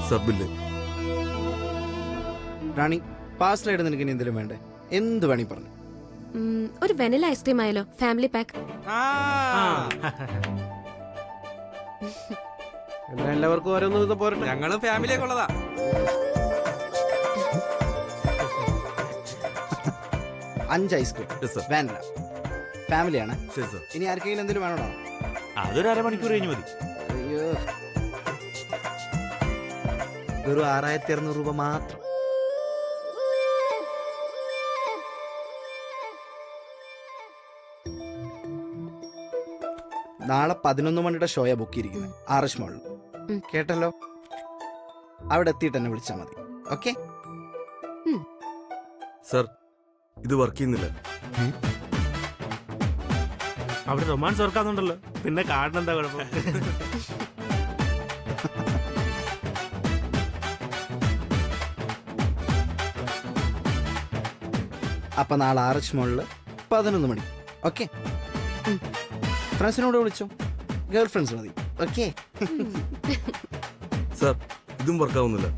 സബില് റാണി പാഴ്സലായിട്ട് നിനക്ക് ഇനി എന്തെങ്കിലും വേണ്ടേ? എന്ത് വേണി പറഞ്ഞു. ഒരു വെനില ഐസ്ക്രീം ആയാലോ? Family pack. എല്ലാവർക്കും ഓരോന്നും ഇത് പോരട്ടെ. ഞങ്ങളും ഫാമിലിയൊക്കെ ഉള്ളതാ. അഞ്ച് ഐസ്ക്രീം Yes, sir. വേണ്ട. ഫാമിലിയാണ്. ശരി സർ. ഇനി ആർക്കെങ്കിലും എന്തെങ്കിലും വേണോ? അതൊരു അരമണിക്കൂർ കഴിഞ്ഞ് മതി. അയ്യോ, വെറും 6600 രൂപ മാത്രം. നാളെ 11 മണിയുടെ ഷോയാ ബുക്ക് ചെയ്തിരിക്കുന്നത് ആർഎസ് മോളിൽ. കേട്ടല്ലോ? അവിടെ എത്തിയിട്ട് എന്നെ വിളിച്ചാൽ മതി. ഓക്കെ? സർ, ഇത് വർക്ക് ചെയ്യുന്നില്ല. അവിടെ റൊമാൻസ് വർക്കാന്നുണ്ടല്ലോ, പിന്നെ കാർഡിന് എന്താ കുഴപ്പം? അപ്പൊ നാളെ ആർഎസ് മോളിൽ 11 മണി. ഓക്കെ? ഫ്രണ്ട്സിനോട് വിളിച്ചോ, ഗേൾ ഫ്രണ്ട്സ് മതി. ഓക്കെ? സർ, ഇതും വർക്ക് ആവുന്നില്ല.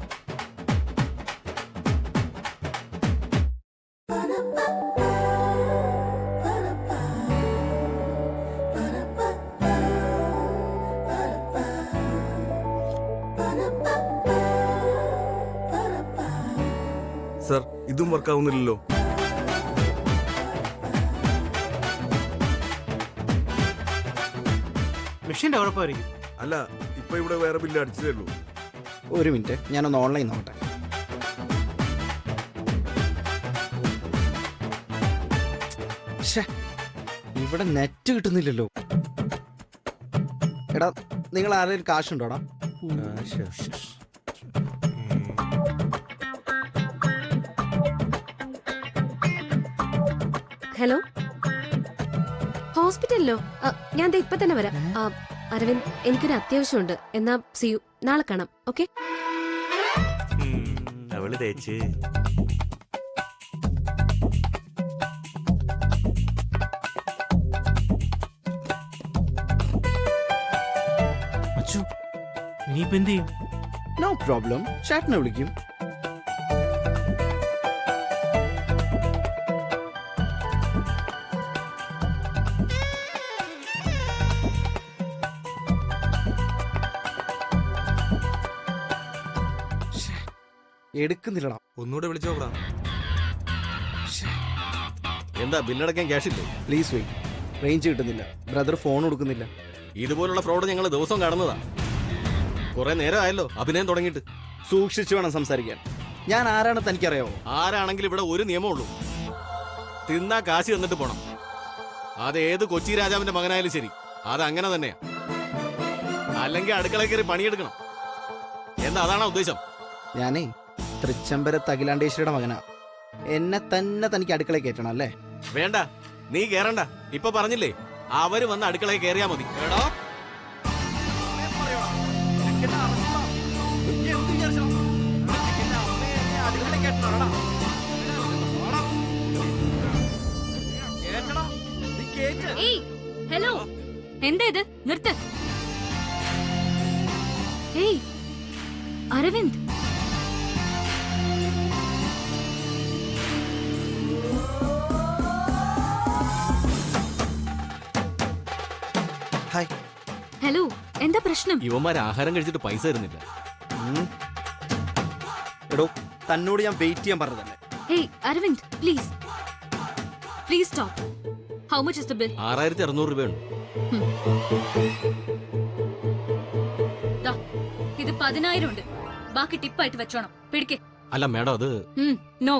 സർ, ഇതും വർക്ക് ആവുന്നില്ലല്ലോ. മെഷീന്റെ കുഴപ്പമായിരിക്കും. അല്ല, ഇപ്പൊ ഇവിടെ വേറെ ബില്ല് അടിച്ചതേ ഉള്ളൂ. ഒരു മിനിറ്റ്, ഞാനൊന്ന് ഓൺലൈൻ നോക്കട്ടെ. ശ്ശേ, ഇവിടെ നെറ്റ് കിട്ടുന്നില്ലല്ലോ. എടാ, നിങ്ങൾ ആരെങ്കിലും കാശുണ്ടോടാ? ഹലോ, ഹോസ്പിറ്റലിലോ? ഞാൻ ദേ ഇപ്പൊ തന്നെ വരാം. അരവിന്ദ്, എനിക്കൊരു അത്യാവശ്യമുണ്ട്. എന്നാ സി യു, നാളെ കാണാം. ഓക്കെ? അവള് തേച്ച് അച്ചു, ഇനിയിപ്പോ എന്ത് ചെയ്യും? നോ പ്രോബ്ലം, ചാറ്റിനെ വിളിക്കും. എടുക്കുന്നില്ലടാ. ഒന്നുകൂടെ വിളിച്ചു നോക്കാം. എന്താ ബില്ലടക്കാൻ ക്യാഷ് ഇല്ലേ? Please wait. റേഞ്ച് കിട്ടുന്നില്ല. ബ്രദർ ഫോൺ കൊടുക്കുന്നില്ല. ഇതുപോലുള്ള ഫ്രോഡ് ഞങ്ങൾ ദിവസം കാണുന്നതാ. കുറെ നേരം ആയല്ലോ അഭിനയം തുടങ്ങിയിട്ട്. സൂക്ഷിച്ചു വേണം സംസാരിക്കാൻ. ഞാൻ ആരാണെന്ന് തനിക്കറിയാവോ? ആരാണെങ്കിലും ഇവിടെ ഒരു നിയമമുള്ളൂ, തിന്നാ കാശ് തന്നിട്ട് പോണം. അത് ഏത് കൊച്ചി രാജാവിന്റെ മകനായാലും ശരി, അത് അങ്ങനെ തന്നെയാ. അല്ലെങ്കിൽ അടുക്കള കയറി പണിയെടുക്കണം. എന്താ അതാണോ ഉദ്ദേശം? ഞാനേ തൃച്ചംബരത്ത് അഖിലാണ്ടേശ്വരിയുടെ മകനാ. എന്നെ തന്നെ തനിക്ക് അടുക്കളയിൽ കയറ്റണം അല്ലേ? വേണ്ട, നീ കേറണ്ട. ഇപ്പൊ പറഞ്ഞില്ലേ, അവര് വന്ന് അടുക്കളയിൽ കയറിയാ മതി. എടോ, ഹലോ, എന്താ ഇത്? നിർത്ത്. ഏയ് അരവിന്ദ്, ഹായ്. ഹലോ, എന്താ പ്രശ്നം? ഇവന്മാർ ആഹാരം കഴിച്ചിട്ട് പൈസ തരുന്നില്ല. എടോ, തന്നോട് ഞാൻ വെയിറ്റ് ചെയ്യാൻ പറഞ്ഞതല്ലേ? Hey Aravind, please please stop. How much is the bill? 6600 രൂപയുണ്ട്. ഇത് 10,000 ഉണ്ട്. ബാക്കി ടിപ്പായിട്ട് വെച്ചോണം. പിടിക്കേ. അല്ല മേഡം, അത് നോ.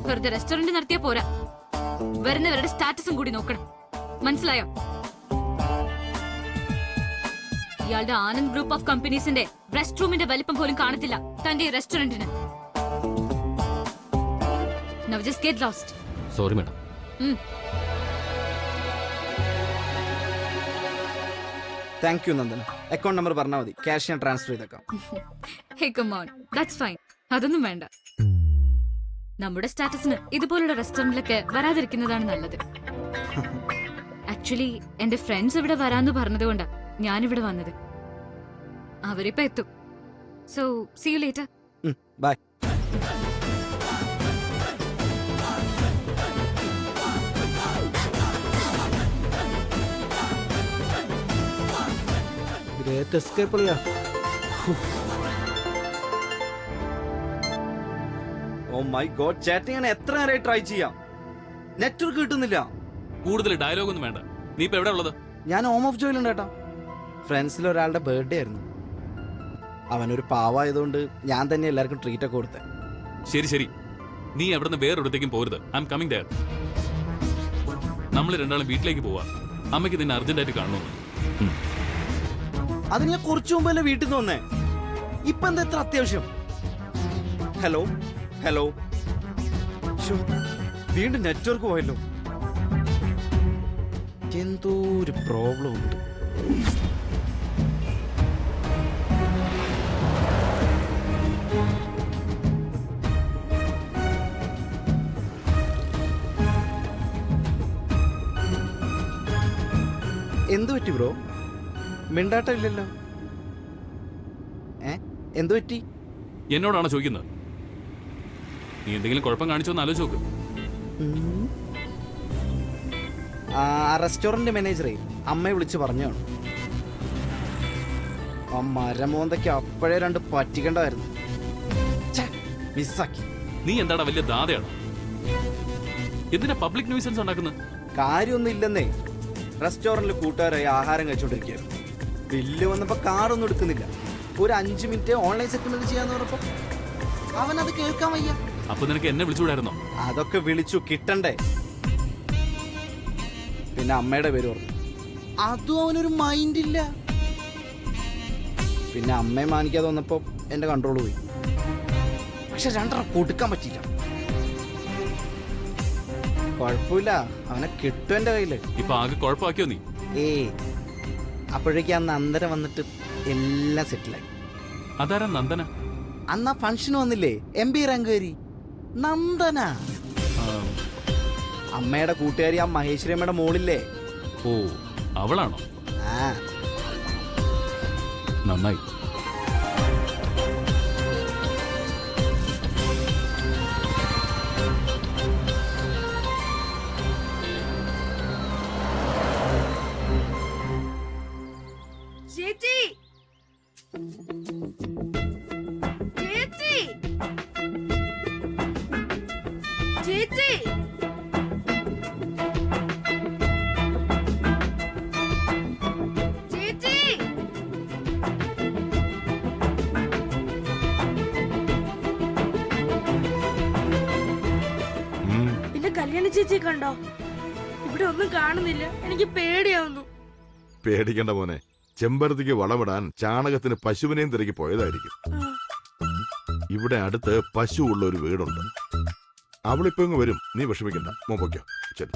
വെറുതെ റെസ്റ്റോറന്റ് നടത്തിയാ പോരാ, വരുന്നവരുടെ സ്റ്റാറ്റസും കൂടി നോക്കണം. മനസ്സിലായോ? ഇയാളുടെ ആനന്ദ് ഗ്രൂപ്പ് ഓഫ് കമ്പനീസിന്റെ റെസ്റ്റ് റൂമിന്റെ വലിപ്പം പോലും കാണത്തില്ല തന്റെ ഈ റെസ്റ്റോറന്റിന്. Now just get lost. Sorry madam. Thank you Nandana. Account number പറഞ്ഞാൽ മതി, ക്യാഷ് ഞാൻ ട്രാൻസ്ഫർ ചെയ്തേക്കാം. Hey, come on. That's fine. അതൊന്നും വേണ്ട. നമ്മുടെ സ്റ്റാറ്റസിന് ഇതുപോലുള്ള റെസ്റ്റോറന്റിലൊക്കെ വരാതിരിക്കുന്നതാണ് നല്ലത്. ആക്ച്വലി എന്റെ ഫ്രണ്ട്സ് ഇവിടെ വരാന്ന് പറഞ്ഞതുകൊണ്ടാ ഞാനിവിടെ വന്നത്. അവരിപ്പോ എത്തും. So see you later. Bye. Great escape അല്ല. ഓ മൈ ഗോഡ്, ചാറ്റ് ഞാൻ എത്ര നേരമായി ട്രൈ ചെയ്യാം, നെറ്റ്വർക്ക് കിട്ടുന്നില്ല. കൂടുതൽ ഡയലോഗ് ഒന്നും വേണ്ട. നീ ഇപ്പൊ എവിടെ ഉള്ളത്? ഞാൻ ഹോം ഓഫ് ജോയിലുണ്ട് ഏട്ടാ. ഫ്രണ്ട്സിൽ ഒരാളുടെ ബർത്ത്ഡേ ആയിരുന്നു. അവനൊരു പാവായതുകൊണ്ട് ഞാൻ തന്നെ എല്ലാവർക്കും ട്രീറ്റ് ഒക്കെ കൊടുത്തേ. ശരി ശരി, നീ എവിടെ നിന്ന് വേറൊരിടത്തേക്കും പോരുത്. I am coming there. നമ്മൾ രണ്ടാളും വീട്ടിലേക്ക് പോവാ. അമ്മയ്ക്ക് നിന്നെ അർജന്റായിട്ട് കാണണം. അത് ഞാൻ കുറച്ചു മുമ്പല്ലേ വീട്ടിൽ നിന്ന് വന്നേ. ഇപ്പൊ എന്താ എത്ര അത്യാവശ്യം? ഹലോ ഹലോ, വീണ്ടും നെറ്റ്വർക്ക് പോയല്ലോ. എന്തോ ഒരു പ്രോബ്ലം ഉണ്ട്. എന്തു പറ്റി ബ്രോ? മിണ്ടാട്ടം ഇല്ലല്ലോ. എന്തു പറ്റി? എന്നോടാണോ ചോദിക്കുന്നത്? നീ എന്തെങ്കിലും കുഴപ്പം കാണിച്ചോന്ന് ആലോചിച്ച് നോക്ക്. ആ റെസ്റ്റോറന്റ് മാനേജറെ അമ്മയെ വിളിച്ച് പറഞ്ഞാണ്. ആ മരമോന്തയ്ക്ക് അപ്പോഴേ രണ്ട് പറ്റിക്കണ്ടായിരുന്നു. മിസ്സാക്കി. നീ എന്താടാ വലിയ ദാതയാണോ? എന്തിനാ പബ്ലിക് ന്യൂസൻസ് ഉണ്ടാക്കുന്നത്? കാര്യമൊന്നും ഇല്ലെന്നേ. റെസ്റ്റോറന്റിൽ കൂട്ടുകാരായി ആഹാരം കഴിച്ചോണ്ടിരിക്കുകയായിരുന്നു. ബില്ല് വന്നപ്പോ കാറൊന്നും എടുക്കുന്നില്ല. ഒരു 5 മിനിറ്റ് ഓൺലൈൻ സെറ്റിൽമെന്റ് ചെയ്യാന്ന് പറഞ്ഞപ്പോ അവനത് കേൾക്കാൻ വയ്യ. അപ്പൊ നിനക്ക് എന്നെ വിളിച്ചുകൂടായിരുന്നോ? അതൊക്കെ വിളിച്ചു കിട്ടണ്ടേ. പിന്നെ അമ്മയുടെ പേര് പറഞ്ഞു. അതും അവനൊരു മൈൻഡ് ഇല്ല. പിന്നെ അമ്മയെ മാനിക്കാതെ വന്നപ്പോ എന്റെ കൺട്രോൾ പോയി. പക്ഷെ 2 കൊടുക്കാൻ പറ്റില്ല. കുഴപ്പമില്ല, അവനെ കിട്ടും എന്റെ കയ്യില്. ഇപ്പൊ ആകെ കുഴപ്പമാക്കിയോ നീ? അപ്പോഴേക്കും അന്ന് അന്തര വന്നിട്ട് എല്ലാം സെറ്റിലായി. അതാരാ നന്ദന? അന്ന് ആ ഫംഗ്ഷൻ വന്നില്ലേ, MP റാങ്കുകാരി നന്ദന. അമ്മയുടെ കൂട്ടുകാരി ആ മഹേശ്വരിയമ്മയുടെ മോളില്ലേ. ഓ, അവളാണോ? ആ നന്നായി. ചേച്ചി ചേച്ചി ചേച്ചി ചേച്ചി പിന്നെ കല്യാണ ചേച്ചിയെ കണ്ടോ? ഇവിടെ ഒന്നും കാണുന്നില്ല. എനിക്ക് പേടിയാവുന്നു. പേടിക്കണ്ട മോനെ, ചെമ്പരത്തിക്ക് വളമിടാൻ ചാണകത്തിന് പശുവിനെയും തിരക്കി പോയതായിരിക്കും. ഇവിടെ അടുത്ത് പശു ഉള്ള ഒരു വീടുണ്ട്. അവളിപ്പോ ഇങ്ങ് വരും, നീ വിഷമിക്കണ്ട. മോപ്പൊക്കോ ശരി.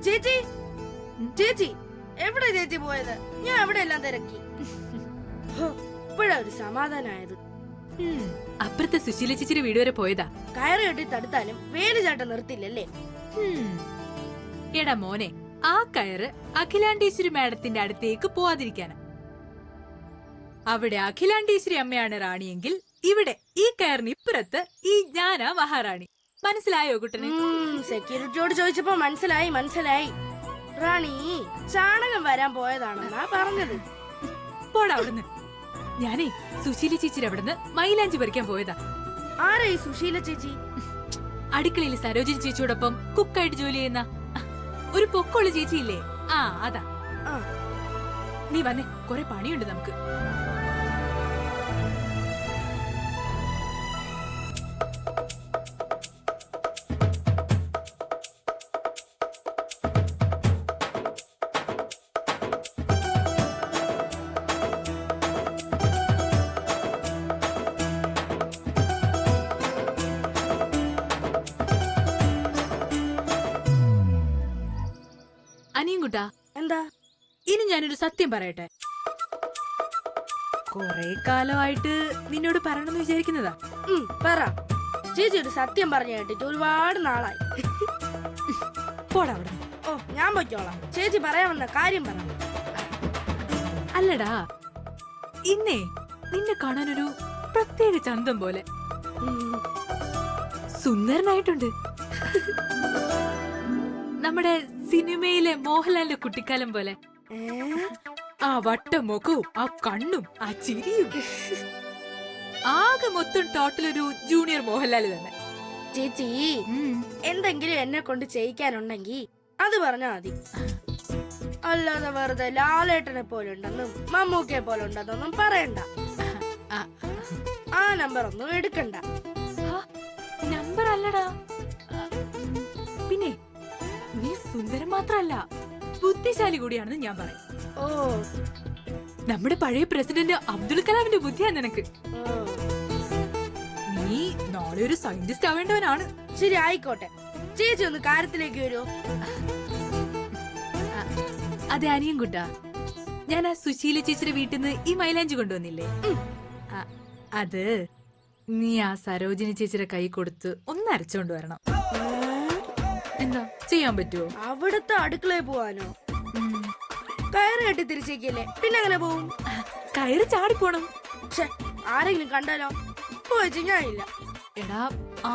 ചേച്ചി ചേച്ചി എവിടെ ചേച്ചി പോയത്? ഞാൻ അവിടെ എല്ലാം തിരക്കി. ഇപ്പോഴാ ഒരു സമാധാനായത്. അപ്പുറത്തെ സുശീല ചേച്ചിയുടെ വീട് വരെ പോയതാ. കയറ് കെട്ടി തടുത്താലും വേലു ചാട്ടം നിർത്തില്ലല്ലേ? എടാ മോനെ, ആ കയറ് അഖിലാണ്ടേശ്വരി മാഡത്തിന്റെ അടുത്തേക്ക് പോവാതിരിക്കാനാ. അവിടെ അഖിലാണ്ടേശ്വരി അമ്മയാണ് റാണിയെങ്കിൽ ഇവിടെ ഈ കയറിന് ഇപ്പുറത്ത് ഈ ഞാനാ മഹാറാണി. മനസ്സിലായോ കുട്ടന്? സെക്യൂരിറ്റിയോട് ചോദിച്ചപ്പോ മനസ്സിലായി. റാണി ചാണകം വരാൻ പോയതാണെന്നാ പറഞ്ഞത്. പോടാ അവിടുന്ന്. ഞാനേ സുശീല ചേച്ചിയുടെ അവിടുന്ന് മൈലാഞ്ചി പറിക്കാൻ പോയതാ. ആരാ ഈ സുശീല ചേച്ചി? അടുക്കളയിൽ സരോജിനി ചേച്ചിയോടൊപ്പം കുക്കായിട്ട് ജോലി ചെയ്യുന്ന ഒരു പൊക്കമുള്ള ചേച്ചിയില്ലേ? ആ അതാ. നീ വന്നേ, കുറെ പണിയുണ്ട് നമുക്ക്. അനിയും കുട്ടാ, എന്താ? ഇനി ഞാനൊരു സത്യം പറയട്ടെ. കൊറേ കാലമായിട്ട് നിന്നോട് പറയണമെന്ന് വിചാരിക്കുന്നതാ. പറ. ചേച്ചി ഒരു സത്യം പറഞ്ഞു കേട്ടിട്ട് ഒരുപാട് നാളായി. പോടാ അവിടെ. ഓ, ഞാൻ പൊയ്ക്കോളാം. ചേച്ചി പറയാമെന്ന കാര്യം പറ. അല്ലടാ, ഇന്നേ നിന്നെ കാണാനൊരു പ്രത്യേക ചന്തം പോലെ സുന്ദരനായിട്ടുണ്ട്. നമ്മുടെ സിനിമയിലെ മോഹൻലാലിന്റെ കുട്ടിക്കാലം പോലെ. ആ വട്ടം മുഖവും ആ കണ്ണും ആ ചിരിയും ആകെ മൊത്തം ടോട്ടൽ ഒരു ജൂനിയർ മോഹൻലാൽ തന്നെ. ചേച്ചി എന്തെങ്കിലും എന്നെ കൊണ്ട് ചെയ്യിക്കാനുണ്ടെങ്കിൽ അത് പറഞ്ഞാ മതി. അല്ലാതെ വെറുതെ ലാലേട്ടനെ പോലെ ഉണ്ടെന്നും മമ്മൂക്കയെ പോലെ ഉണ്ടെന്നൊന്നും പറയണ്ട. ആ നമ്പർ ഒന്നും എടുക്കണ്ട. നമ്പർ അല്ലടാ. പിന്നെ നീ സുന്ദരൻ മാത്രല്ല, ബുദ്ധിശാലി കൂടിയാണെന്ന് ഞാൻ പറയും. ഓ, നമ്മുടെ പഴയ പ്രസിഡന്റ് അബ്ദുൽ കലാമിന്റെ ബുദ്ധിയാ നിനക്ക്. നീ നാളെ ഒരു സയന്റിസ്റ്റ് ആവേണ്ടവനാണ്. ശരി, ആയിക്കോട്ടെ. ചേച്ചി ഒന്ന് കാര്യത്തിലേക്ക് വരുമോ? അതെ അനിയൻ കുട്ടാ, ഞാൻ ആ സുശീല ചേച്ചിയുടെ വീട്ടിൽ നിന്ന് ഈ മൈലാഞ്ചി കൊണ്ടുവന്നില്ലേ, അത് നീ ആ സരോജിനി ചേച്ചിയുടെ കൈ കൊടുത്ത് ഒന്ന് അരച്ചോണ്ട് വരണം. എന്താ ചെയ്യാൻ പറ്റുമോ? അവിടുത്തെ അടുക്കളയിൽ പോവാനോ? കയറ് കെട്ടി തിരിച്ചേക്കല്ലേ, പിന്നെ അങ്ങനെ പോവും? കയറ് ചാടിപ്പോണം. ആരെങ്കിലും കണ്ടാലോ? പോയിച്ച് ഞാനില്ല. എടാ,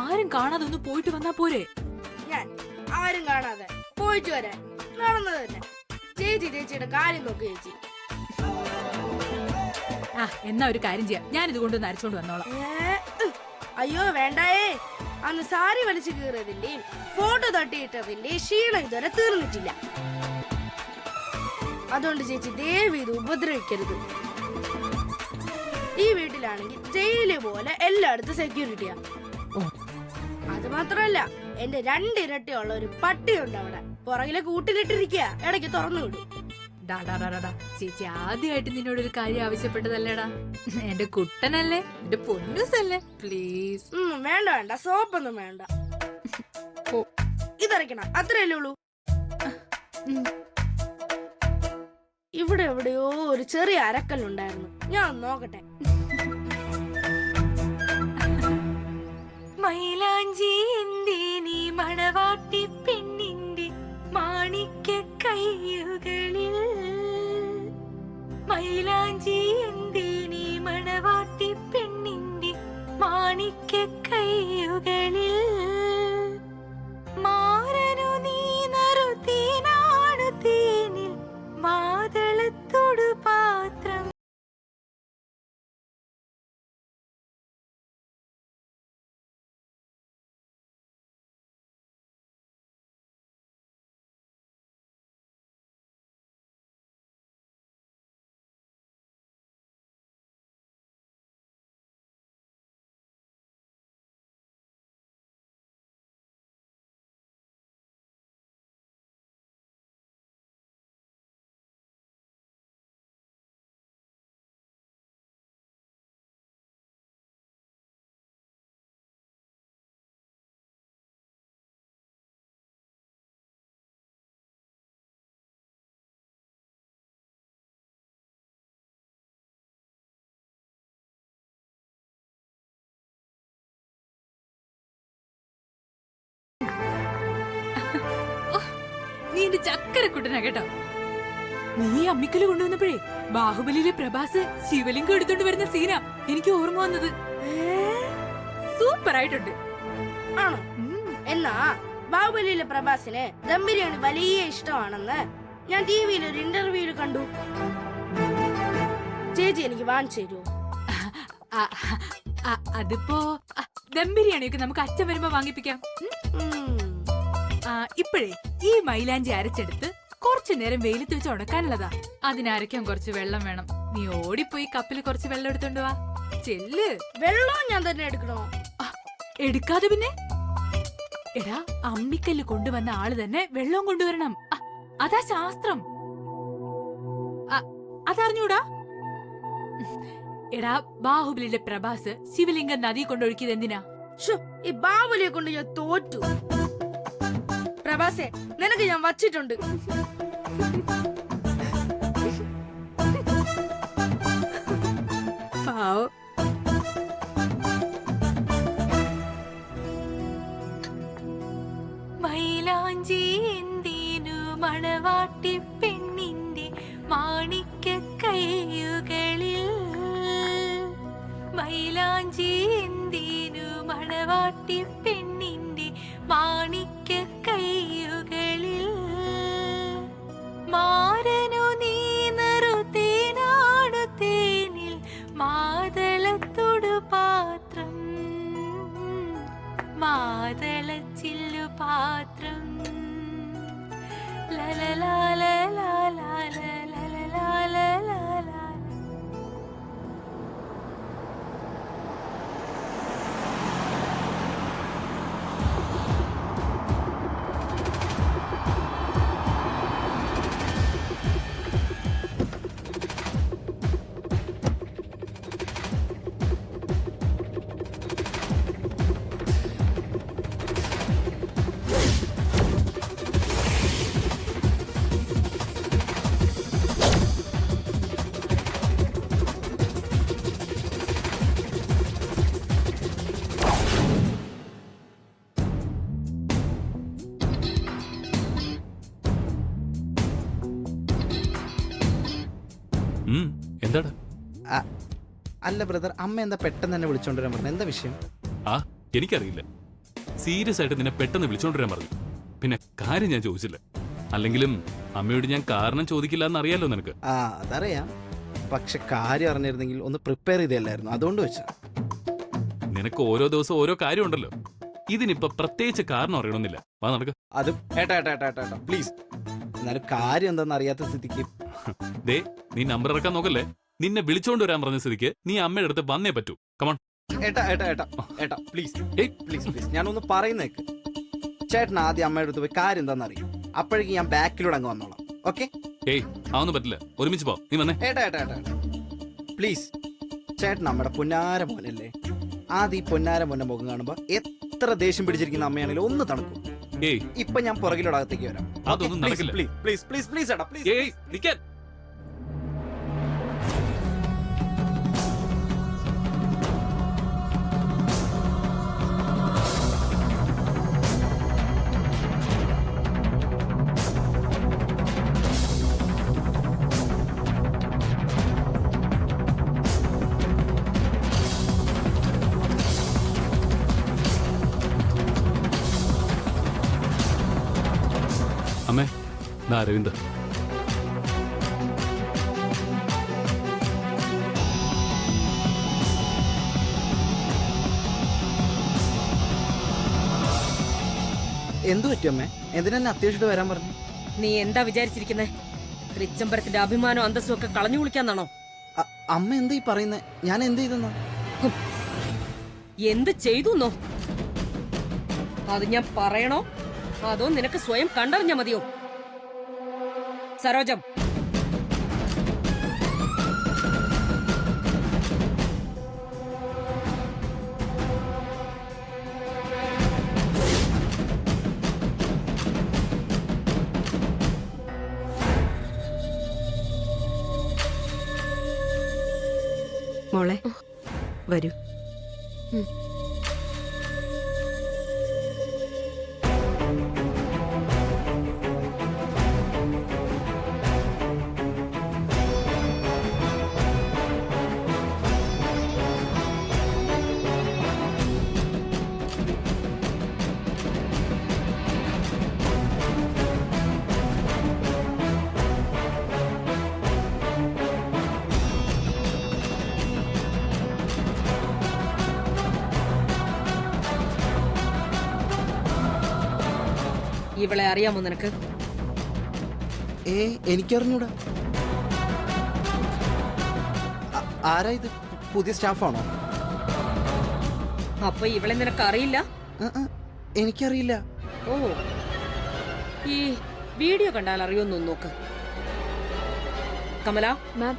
ആരും കാണാതെ ഒന്ന് പോയിട്ട് വന്നാ പോരെ? ഞാൻ ആരും കാണാതെ പോയിട്ട് വരാൻ നടന്നത് തന്നെ. ചേച്ചി ചേച്ചിയുടെ കാര്യം നോക്ക് ചേച്ചി. ആ, എന്നാ ഒരു കാര്യം ചെയ്യാം, ഞാൻ ഇത് കൊണ്ടൊന്ന് അരച്ചോണ്ട് വന്നോളാം. അയ്യോ വേണ്ടായേ. അന്ന് സാരി വലിച്ചു കീറിയതിന്റെയും ഫോട്ടോ തട്ടിയിട്ടതിന്റെയും ക്ഷീണം ഇതുവരെ തീർന്നിട്ടില്ല. അതുകൊണ്ട് ചേച്ചി ദേവി ഇത് ഉപദ്രവിക്കരുത്. ഈ വീട്ടിലാണെങ്കിൽ ജയില് പോലെ എല്ലായിടത്തും സെക്യൂരിറ്റിയാ. അത് മാത്രമല്ല, എന്റെ 2 ഇരട്ടിയുള്ള ഒരു പട്ടിയുണ്ട് അവിടെ. പുറകിലെ കൂട്ടിലിട്ടിരിക്കുക, ഇടയ്ക്ക് തുറന്നു വിടും. ചേച്ചി ആദ്യമായിട്ട് നിന്നോട് ഒരു കാര്യം ആവശ്യപ്പെട്ടതല്ലേടാ. എന്റെ കുട്ടനല്ലേ, എന്റെ പൊന്നൂസല്ലേ, പ്ലീസ്. വേണ്ട വേണ്ട, സോപ്പൊന്നും വേണ്ട. ഇതരക്കണം, അത്രയല്ലേ ഉള്ളൂ. ഇവിടെ എവിടെയോ ഒരു ചെറിയ അരക്കല്ലുണ്ടായിരുന്നു, ഞാൻ നോക്കട്ടെ. മൈലാഞ്ചി എന്തേ നീ മണവാട്ടി പെണ്ണിന്റെ മാണിക്ക കയ്യുകളിൽ, മൈലാഞ്ചി എന്തേ നീ മണവാട്ടി പെണ്ണിന്റെ മാണിക്ക കയ്യുകളിൽ, മാറനു നീ നറുതീനാണു തേനിൽ മാതളത്തോടു പാത്രം. നീ എന്റെ ചക്കരക്കുട്ടനാ കേട്ടോ. നീ അമ്മിക്കല് കൊണ്ടുവന്നപ്പോഴേ ബാഹുബലിയിലെ പ്രഭാസ് ശിവലിംഗം എടുത്തോണ്ട് വരുന്ന സീനാ എനിക്ക് ഓർമ്മ വന്നത്. സൂപ്പർ ആയിട്ടുണ്ട്. ആണോ? എന്നാ ബാഹുബലിയിലെ പ്രഭാസിന് ദം ബിരിയാണി വലിയ ഇഷ്ടമാണെന്ന് ഞാൻ ടിവിയിൽ ഒരു ഇന്റർവ്യൂല് കണ്ടു. ചേച്ചി എനിക്ക് വാങ്ങിച്ചു തരുമോ? അതിപ്പോ ദം ബിരിയാണിയൊക്കെ നമുക്ക് അച്ഛൻ വരുമ്പോ വാങ്ങിപ്പിക്കാം. ഇപ്പോഴേ ഈ മൈലാഞ്ചി അരച്ചെടുത്ത് കുറച്ചു നേരം വെയിലത്ത് വെച്ച് ഉണക്കാനുള്ളതാ. അതിനരയ്ക്കാൻ കുറച്ച് വെള്ളം വേണം. നീ ഓടിപ്പോയി കപ്പിൽ കുറച്ച് വെള്ളം എടുത്തോണ്ട് വാ. ചെല്ല്. വെള്ളം ഞാൻ തന്നെ എടുക്കണോ? എടുക്കാതെ പിന്നെ? എടാ, അമ്മിക്കല്ല് കൊണ്ടുവന്ന ആള് തന്നെ വെള്ളം കൊണ്ടുവരണം. അതാ ശാസ്ത്രം. അതറിഞ്ഞൂടാ? എടാ, ബാഹുബലിയിലെ പ്രഭാസ് ശിവലിംഗം നദി കൊണ്ടൊഴുക്കിയത് എന്തിനാ? ഈ ബാഹുബലിയെ കൊണ്ട് ഞാൻ തോറ്റു. പ്രഭാസേ, നിനക്ക് ഞാൻ വച്ചിട്ടുണ്ട്. മണവാട്ടി പെണ്ണിന്റെ മാണിക്ക കൈയുകളിൽ മൈലാഞ്ചി എന്തിനു മണവാട്ടി പെണ്ണിന്റെ മാണിക്ക കൈയുകളിൽ മാരനു നീ നറുതേനാണു തേനിൽ മാതളത്തൊടു പാത്രം മാതളച്ചില്ലു പാത്രം ലലലാലലാലലാലലാലലാല. എന്താടാ? അല്ല ബ്രദർ, അമ്മ എന്താ പെട്ടെന്ന് തന്നെ വിളിച്ചോണ്ടിരാൻ പറഞ്ഞു? എന്താ വിഷയം? ആ എനിക്കറിയില്ല. സീരിയസ് ആയിട്ട് നിന്നെ പെട്ടെന്ന് വിളിച്ചോണ്ടിരാൻ പറഞ്ഞു. പിന്നെ കാര്യം ഞാൻ ചോദിച്ചില്ല. അല്ലെങ്കിലും അമ്മയോട് ഞാൻ കാരണം ചോദിക്കില്ല എന്ന് അറിയാലോ നിനക്ക്. ആ അതറിയാം, പക്ഷെ കാര്യം അറിഞ്ഞിരുന്നെങ്കിൽ ഒന്ന് പ്രിപ്പയർ ചെയ്തല്ലായിരുന്നു, അതുകൊണ്ട് വെച്ചാ. നിനക്ക് ഓരോ ദിവസം ഓരോ കാര്യം ഉണ്ടല്ലോ. ഇതിനിപ്പോ പ്രത്യേകിച്ച് കാരണം അറിയണമെന്നില്ല. വാ നടക്ക്. അത് ഏട്ടാ ഏട്ടാ ഏട്ടാ ഏട്ടാ പ്ലീസ്. എന്നാലും കാര്യം എന്താണെന്ന് അറിയാത്ത സ്ഥിതിക്ക് ദേ നീ നമ്പർ ഇറക്കാൻ നോക്കല്ലേ. നിന്നെ വിളിച്ചോണ്ട് വരാൻ പറഞ്ഞ സ്ഥിതിക്ക് നീ അമ്മയുടെ അടുത്ത് വന്നേ പറ്റൂ. കമോൺ. ഏട്ടാ ഏട്ടാ ഏട്ടാ ഏട്ടാ പ്ലീസ് പ്ലീസ് പ്ലീസ്, ഞാനൊന്ന് പറയുന്നേക്ക്. ചേട്ടൻ ആദ്യം അമ്മയുടെ അടുത്ത് പോയി കാര്യം എന്താണെന്ന് അറിയും. അപ്പോഴേക്കും ഞാൻ ബാക്കിലൂടെ അങ്ങ് വന്നോളാം. ഓക്കെ? ഏയ് അതൊന്നും പറ്റില്ല. ഒരുമിച്ച് പോ. നീ വന്നേ. ഏട്ടാ ഏട്ടാ ഏട്ടാ പ്ലീസ്. ചേട്ടൻ നമ്മുടെ പൊന്നാര മോനല്ലേ? ആദ്യം ഈ പൊന്നാര മോന്റെ മുഖം കാണുമ്പോ എത്ര ദേഷ്യം പിടിച്ചിരിക്കുന്ന അമ്മയാണെങ്കിലും ഒന്ന് തണുക്കും. ഏയ് ഇപ്പൊ ഞാൻ പുറകിലൂടെ അകത്തേക്ക് വരാം. അതൊന്നും നടക്കില്ല. പ്ലീസ് പ്ലീസ് പ്ലീസ് പ്ലീസ് ഏട്ടാ പ്ലീസ്. ഏയ് നിക്കാൻ. അമ്മേ, ദാ അരവിന്ദ്. എന്തു പറ്റിയമ്മേ? എന്തിനെന്നെ അത്യാവശ്യമായിട്ട് വരാൻ പറഞ്ഞു? നീ എന്താ വിചാരിച്ചിരിക്കുന്നേ? റിച്ചമ്പരത്തിന്റെ അഭിമാനം അന്തസ്സും ഒക്കെ കളഞ്ഞു കുളിക്കാന്നാണോ? അമ്മ എന്താ ഈ പറയുന്നത്? ഞാൻ എന്ത് ചെയ്തെന്നാ? എന്ത് ചെയ്തുന്നോ? അത് ഞാൻ പറയണോ അതോ നിനക്ക് സ്വയം കണ്ടറിഞ്ഞാ മതിയോ? സരോജം, മോളെ വരൂ. ഇവളെ അറിയാമോ നിനക്ക്? എനിക്കറിഞ്ഞൂടാ. ആരാ ഇത്? പുതിയ സ്റ്റാഫാണോ? അപ്പൊ ഇവളെ നിനക്ക് അറിയില്ല? എനിക്കറിയില്ല. ഓ, ഈ വീഡിയോ കണ്ടാൽ അറിയോന്നു നോക്ക്. കമല, മാം